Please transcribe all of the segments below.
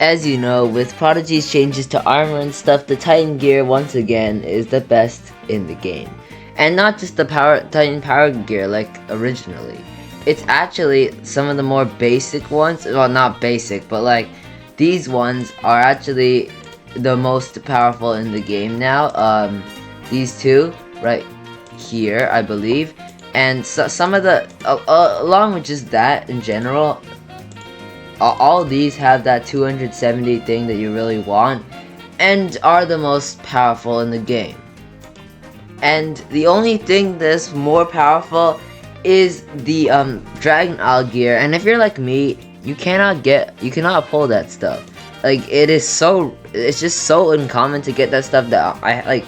As you know, with Prodigy's changes to armor and stuff, the Titan gear once again is the best in the game. And not just the Titan power gear like originally. It's actually some of the more basic ones, well not basic, but like these ones are actually the most powerful in the game now. These two right here, I believe. And so, some of the, along with just that in general, all these have that 270 thing that you really want and are the most powerful in the game. And the only thing that's more powerful is the Dragon Isle gear, and if you're like me, you cannot pull that stuff. Like it's just so uncommon to get that stuff that I like.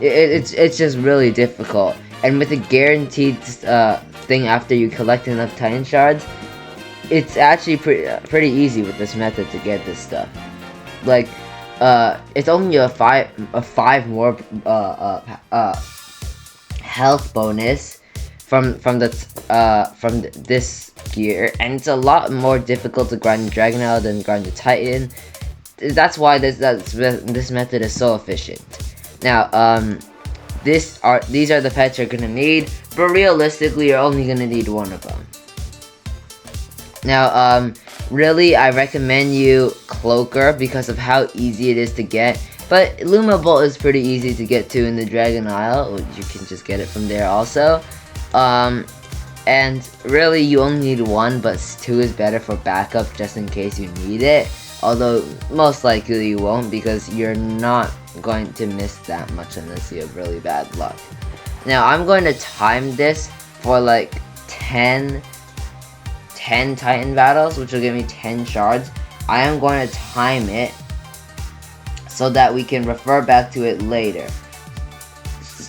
It's just really difficult. And with a guaranteed thing after you collect enough Titan shards, it's actually pretty easy with this method to get this stuff. Like, it's only a five more health bonus from this gear, and it's a lot more difficult to grind the Dragon Isle than grind the Titan. That's why this method is so efficient. Now, these are the pets you're gonna need, but realistically, you're only gonna need one of them. Now, really, I recommend you Cloaker because of how easy it is to get. But Luma Bolt is pretty easy to get to in the Dragon Isle. You can just get it from there also. And really, you only need one, but 2 is better for backup just in case you need it. Although, most likely you won't because you're not going to miss that much unless you have really bad luck. Now, I'm going to time this for like 10 Titan battles, which will give me 10 shards. I am going to time it so that we can refer back to it later.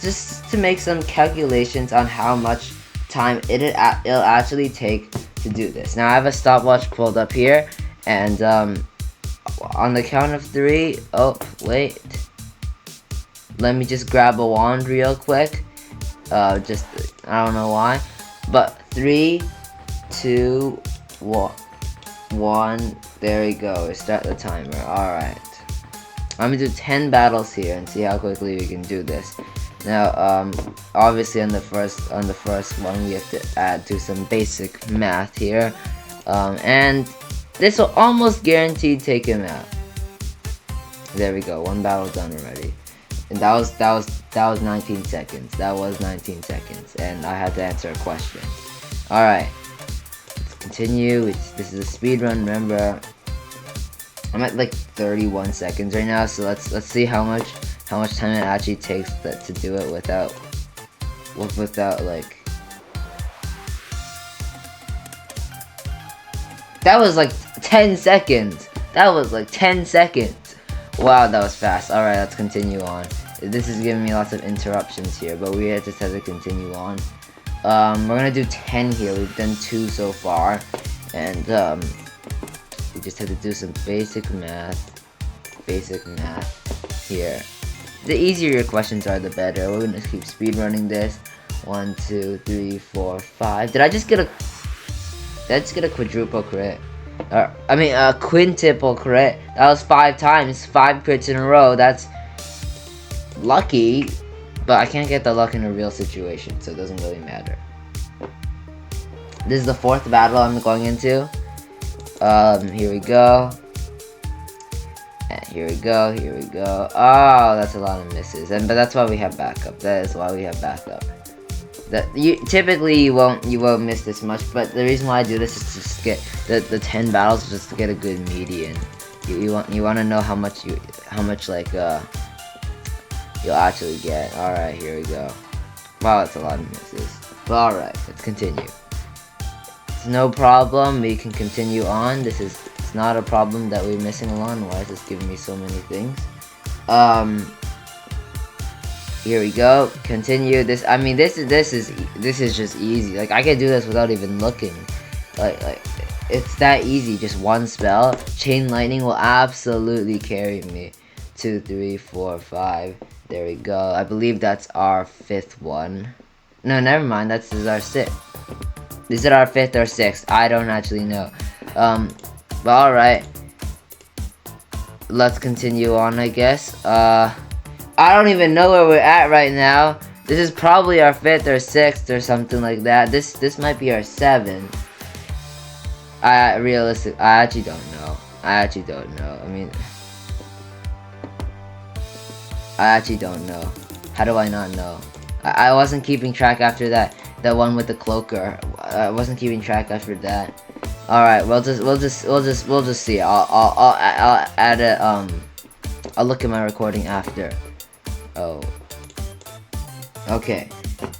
Just to make some calculations on how much time it'll actually take to do this. Now I have a stopwatch pulled up here, and on the count of 3, oh wait, let me just grab a wand real quick. Just I don't know why, but 3, 2, 1. There we go. Start the timer. Alright. I'm gonna do 10 battles here and see how quickly we can do this. Now, obviously on the first one we have to do some basic math here. And this will almost guaranteed take him out. There we go. 1 battle done already. And that was 19 seconds. That was 19 seconds. And I had to answer a question. Alright. Continue. This is a speed run. Remember, I'm at like 31 seconds right now, so let's see how much time it actually takes to do it without like, that was like 10 seconds. That was like 10 seconds. Wow, that was fast. Alright, let's continue on. This is giving me lots of interruptions here, but we just have to continue on. We're gonna do 10 here. We've done 2 so far, and we just have to do some basic math here. The easier your questions are, the better. We're gonna keep speed running this. 1, 2, 3, 4, 5. Did I just get a quadruple crit? I mean a quintuple crit. That was 5 times, 5 crits in a row. That's lucky. But I can't get the luck in a real situation, so it doesn't really matter. This is the 4th battle I'm going into. Here we go. And here we go. Oh, that's a lot of misses. But that's why we have backup. That is why we have backup. Typically you won't miss this much, but the reason why I do this is to just get the 10 battles, just to get a good median. You want to know how much like you'll actually get. Alright, here we go. Wow, that's a lot of misses. But alright, let's continue. It's no problem, we can continue on. It's not a problem that we're missing along. Why is this giving me so many things? Here we go. Continue. This is just easy. Like, I can do this without even looking. Like it's that easy. Just one spell. Chain lightning will absolutely carry me. 2, 3, 4, 5. There we go. I believe that's our 5th one. No, never mind. This is our 6th. Is it our 5th or 6th? I don't actually know. But alright. let's continue on, I guess. I don't even know where we're at right now. This is probably our 5th or 6th or something like that. This might be our 7th. I actually don't know. I actually don't know. I actually don't know. How do I not know? I wasn't keeping track after that one with the cloaker. I wasn't keeping track after that. All right, we'll just see. I'll add a I'll look at my recording after. Oh. Okay.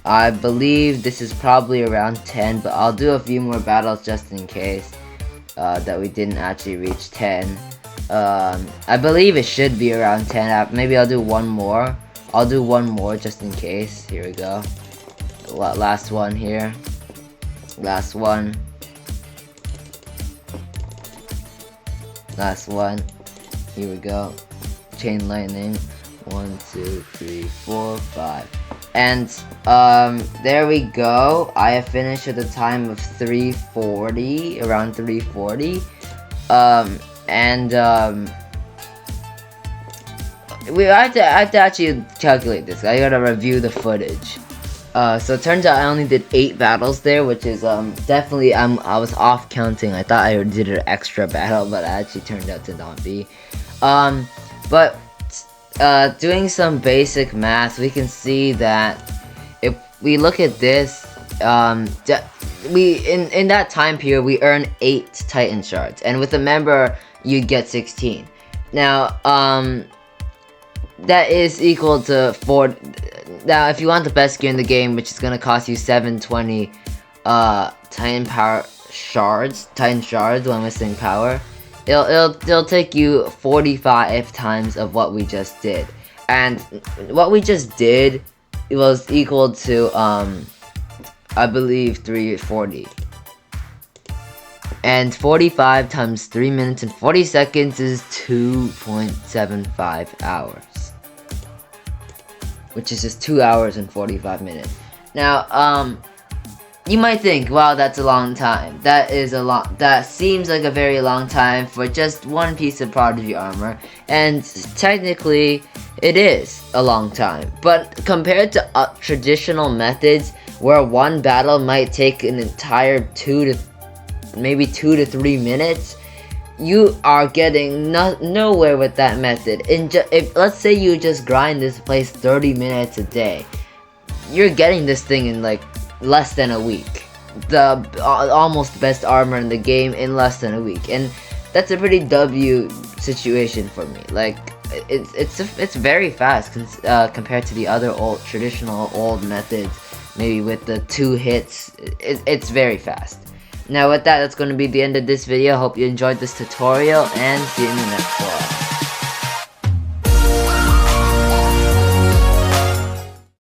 I believe this is probably around 10, but I'll do a few more battles just in case that we didn't actually reach 10. I believe it should be around 10. Maybe I'll do one more. I'll do one more just in case. Here we go. Last one here. Last one. Last one. Here we go. Chain lightning. 1, 2, 3, 4, 5. And there we go. I have finished at a time of 340, around 340. I have to actually calculate this. I gotta review the footage. So it turns out I only did 8 battles there, which is definitely I was off counting. I thought I did an extra battle, but it actually turned out to not be. But doing some basic math, we can see that if we look at this, in that time period we earn 8 Titan shards, and with a member you get 16. Now that is equal to 4. Now if you want the best gear in the game, which is gonna cost you 720 Titan shards, while missing power, it'll take you 45 times of what we just did. And what we just did, it was equal to I believe 340. And 45 times 3 minutes and 40 seconds is 2.75 hours. Which is just 2 hours and 45 minutes. Now, you might think, wow, that's a long time. That seems like a very long time for just one piece of Prodigy armor. And technically, it is a long time. But compared to traditional methods, where one battle might take an entire 2 to 3 minutes, you are getting nowhere with that method. If let's say you just grind this place 30 minutes a day, you're getting this thing in like less than a week. The almost best armor in the game in less than a week, and that's a pretty W situation for me. Like it's very fast compared to the other traditional old methods. Maybe with the 2 hits, it's very fast. Now with that, that's going to be the end of this video. Hope you enjoyed this tutorial, and see you in the next one.